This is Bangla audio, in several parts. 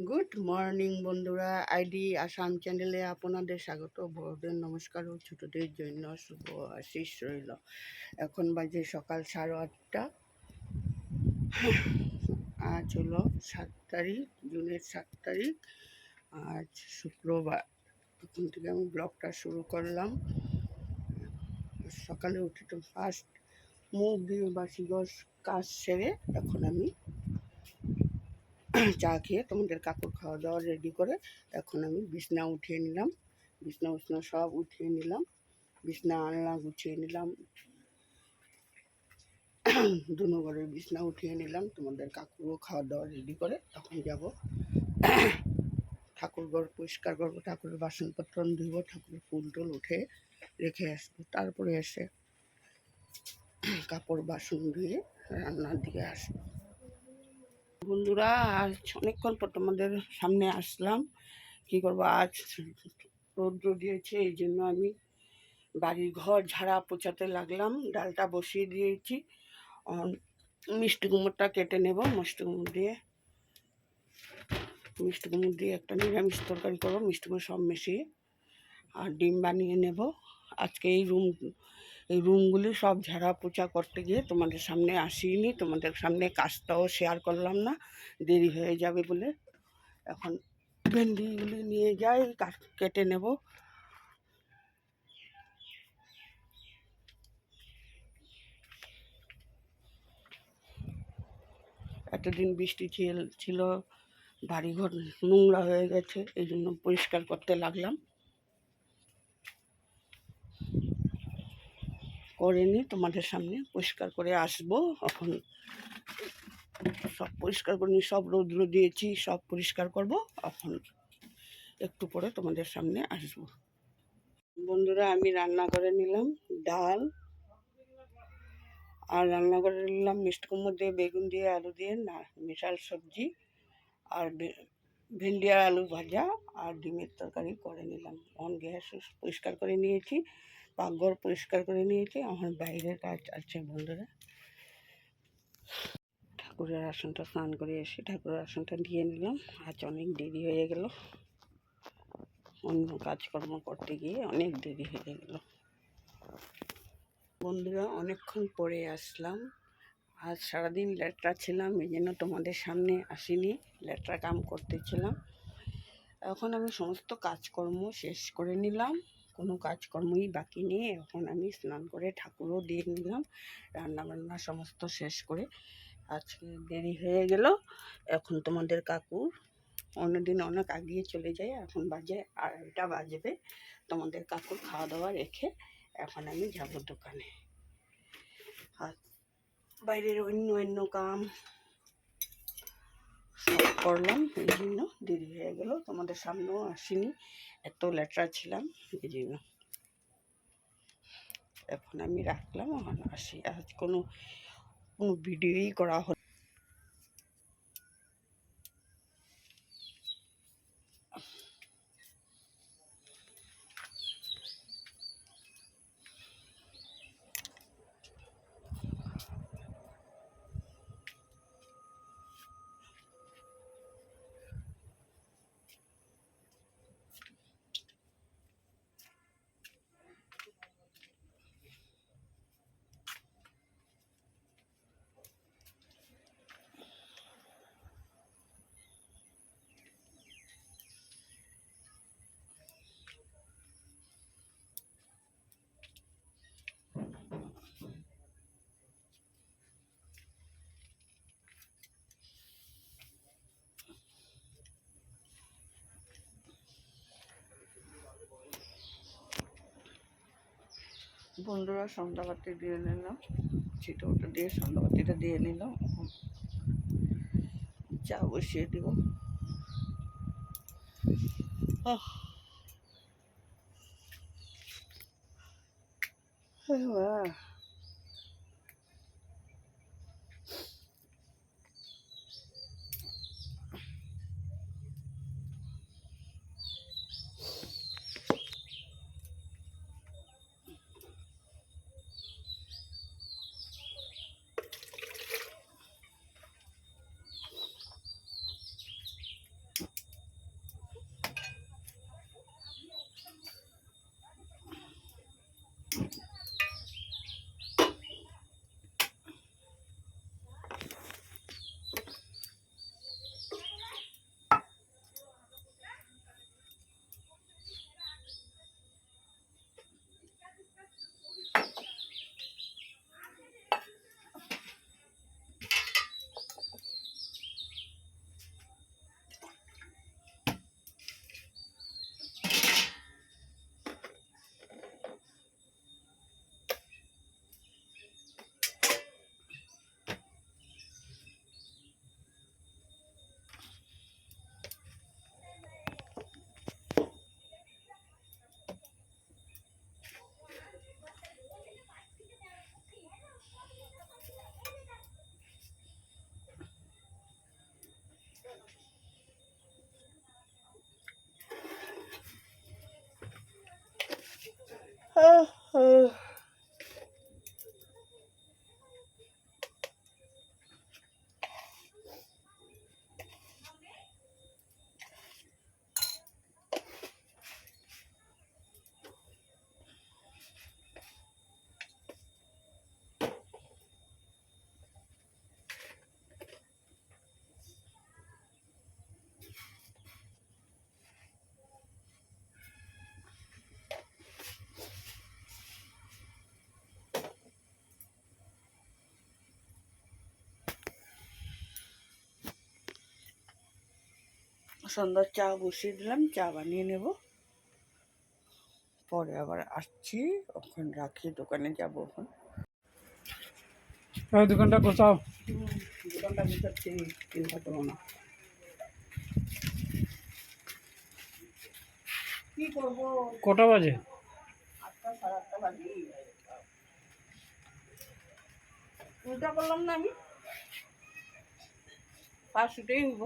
গুড মর্নিং বন্ধুরা, আইডি আসাম চ্যানেলে আপনাদের স্বাগত। বড়দের নমস্কার ও ছোটদের জন্য শুভ আশিস রইল। এখন বাজে সকাল 8:30। আজ হলো 7 তারিখ, জুনের 7 তারিখ। আজ শুক্রবার। এখন থেকে আমি ব্লগটা শুরু করলাম। সকালে উঠে তো ফার্স্ট মুখ দিয়ে বাসি কাজ সেরে এখন আমি চা খেয়ে তোমাদের কাপড় খাওয়া দাওয়া রেডি করে এখন আমি বিছনা উঠিয়ে নিলাম। বিছনা সব উঠিয়ে নিলাম, বিছনা আলনা গুছিয়ে নিলাম, দুনো ঘরের বিছনা উঠিয়ে নিলাম। তোমাদের কাকুরও খাওয়া দাওয়া রেডি করে এখন যাব ঠাকুর ঘর পরিষ্কার করবো, ঠাকুরের বাসনপত্র ধুবো, ঠাকুরের ফুল টুল উঠে রেখে আসবো, তারপরে এসে কাপড় বাসন ধুয়ে রান্নার দিকে আসবো। বন্ধুরা, আজ অনেকক্ষণ পর তোমাদের সামনে আসলাম। কি করবো, আজ রৌদ্র দিয়েছে, এই জন্য আমি বাড়ির ঘর ঝাড়া পোছাতে লাগলাম। ডালটা বসিয়ে দিয়েছি, মিষ্টি কুমড়টা কেটে নেব। মিষ্টি কুমড় দিয়ে একটা নিরামিষ তরকারি করবো, মিষ্টি কুমড় সব মিশিয়ে, আর ডিম বানিয়ে নেব। আজকে এই রুমগুলি সব ঝাড়া পোছা করতে গিয়ে তোমাদের সামনে আসিনি, তোমাদের সামনে কাজটাও শেয়ার করলাম না, দেরি হয়ে যাবে বলে। এখন ভেন্ডিগুলি নিয়ে যাই, কেটে নেব। এতদিন বৃষ্টি ছিল, বাড়িঘর নোংরা হয়ে গেছে, এই জন্য পরিষ্কার করতে লাগলাম। করে নিই, তোমাদের সামনে পরিষ্কার করে আসবো। এখন সব পরিষ্কার করে নিই, সব রৌদ্র দিয়েছি, সব পরিষ্কার করব। এখন একটু পরে তোমাদের সামনে আসবো। বন্ধুরা, আমি রান্না করে নিলাম ডাল, আর রান্না করে নিলাম মিষ্টি কুমড়ো দিয়ে, বেগুন দিয়ে, আলু দিয়ে মিশাল সবজি, আর ভেন্ডি আর আলু ভাজা, আর ডিমের তরকারি করে নিলাম। গ্যাস পরিষ্কার করে নিয়েছি, পাকঘর পরিষ্কার করে নিয়েছি। আমার বাইরের কাজ আছে বন্ধুরা। ঠাকুরের আসনটা স্নান করে এসে ঠাকুরের আসনটা দিয়ে নিলাম। আজ অনেক দেরি হয়ে গেল, অন্য কাজকর্ম করতে গিয়ে অনেক দেরি হয়ে গেল। বন্ধুরা, অনেকক্ষণ পরে আসলাম। আজ সারাদিন লেটরা ছিলাম, এই জন্য তোমাদের সামনে আসিনি, লেটরা কাম করতেছিলাম। এখন আমি সমস্ত কাজকর্ম শেষ করে নিলাম, কোনো কাজকর্মই বাকি নেই। এখন আমি স্নান করে ঠাকুরও দিয়ে নিলাম, রান্নাবান্না সমস্ত শেষ করে। আজকে দেরি হয়ে গেল। এখন তোমাদের কাকুর অন্যদিন অনেক আগিয়ে চলে যায়, এখন বাজে 2:30 বাজবে। তোমাদের কাকুর খাওয়া দাওয়া রেখে এখন আমি যাব দোকানে। আর বাইরের অন্য কাম সব করলাম, এই জন্য দেরি হয়ে গেল। তোমাদের সামনেও আসিনি, এত লেটরা ছিলাম, এই জন্য। এখন আমি রাখলাম, এখন আসি। আজ কোনো ভিডিওই করা হলো। বন্ধুরা, সন্ধ্যাবাতি দিয়ে নিলাম, ছিটোটা দিয়ে সন্ধ্যাবাতিটা দিয়ে নিলাম। চা বসিয়ে দেব। সন্ধ্যার চা বসিয়ে দিলাম, চা বানিয়ে নেব, পরে আবার আসছি। ওখানে রাখি, দোকানে যাবো এখন। দোকানটা কোথাও দোকানটা গুছাচ্ছি, চিন্তা করো না। কি করবো, কটা বাজে? 8টা 8:30 বাজে। উল্টা করলাম না আমি, পা শুটেই হইব।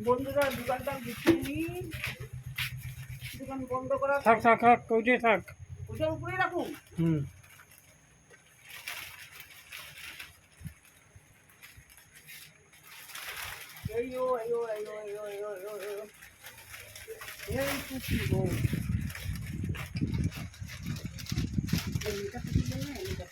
বন্ধুরা দোকানটা গুছিয়ে নিই, দোকান বন্ধ করা। থাক থাক থাক, ওইটাই থাক। ওটা উপরে রাখুন। হুম। এইও এইও এইও এইও এইও এইও এইও এই কুচি গো, এইটা কুচি না, এইটা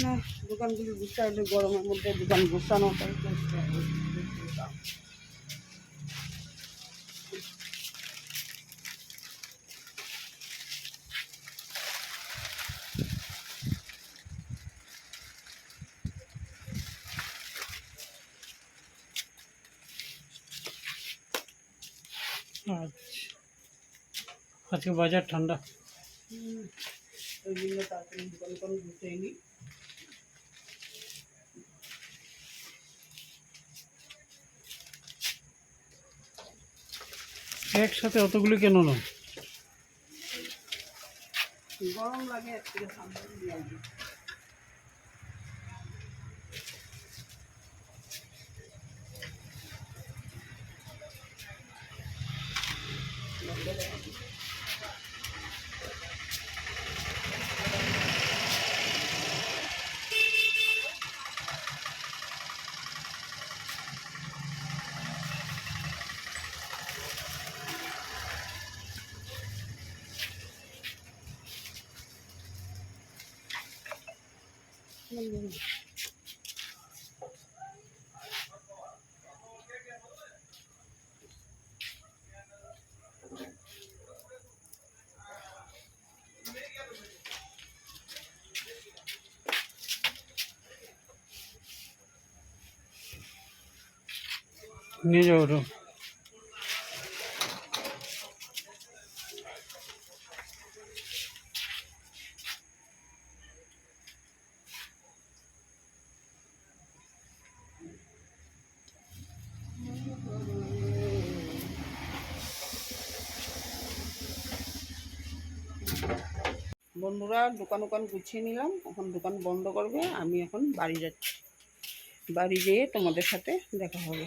না। দোকানগুলি গুছাইলে গরমের মধ্যে দোকান গুছানোটাই কষ্ট। আচ্ছা, আজকে বাজার ঠান্ডা। ওই জন্য তাড়াতাড়ি দোকান গুছিয়ে নিই। একসাথে অতগুলি কেন না? গরম লাগে, একটু ঠান্ডা লাগে। নিয়ে যাও ওটা। বন্ধুরা দোকান গুছিয়ে নিলাম, এখন দোকান বন্ধ করবে। আমি এখন বাড়ি যাচ্ছি, বাড়ি যেয়ে তোমাদের সাথে দেখা হবে।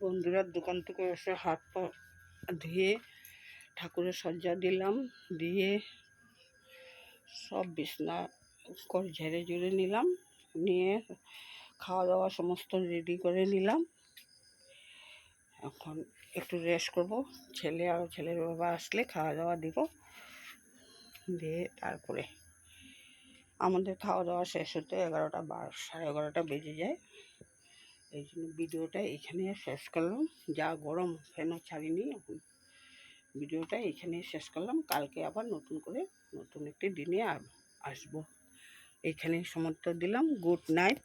বন্ধুরা দোকান থেকে এসে হাত পা ধুয়ে ঠাকুরের সজ্জা দিলাম, দিয়ে সব বিছনা করে ঝেড়ে ঝুড়ে নিলাম, নিয়ে খাওয়া দাওয়া সমস্ত রেডি করে নিলাম। এখন একটু রেস্ট করব, ছেলে আর ছেলের বাবা আসলে খাওয়া দাওয়া দিব, দিয়ে তারপরে আমাদের খাওয়া দাওয়া শেষ হতে 11টা 11:30 বেজে যায়। এই জন্য ভিডিওটা এখানে শেষ করলাম। যা গরম, ফ্যানও ছাড়িনি, এখন ভিডিওটা এখানে শেষ করলাম। কালকে আবার নতুন করে নতুন একটি দিনে আসবো। এখানে সমাপ্ত দিলাম। Good night.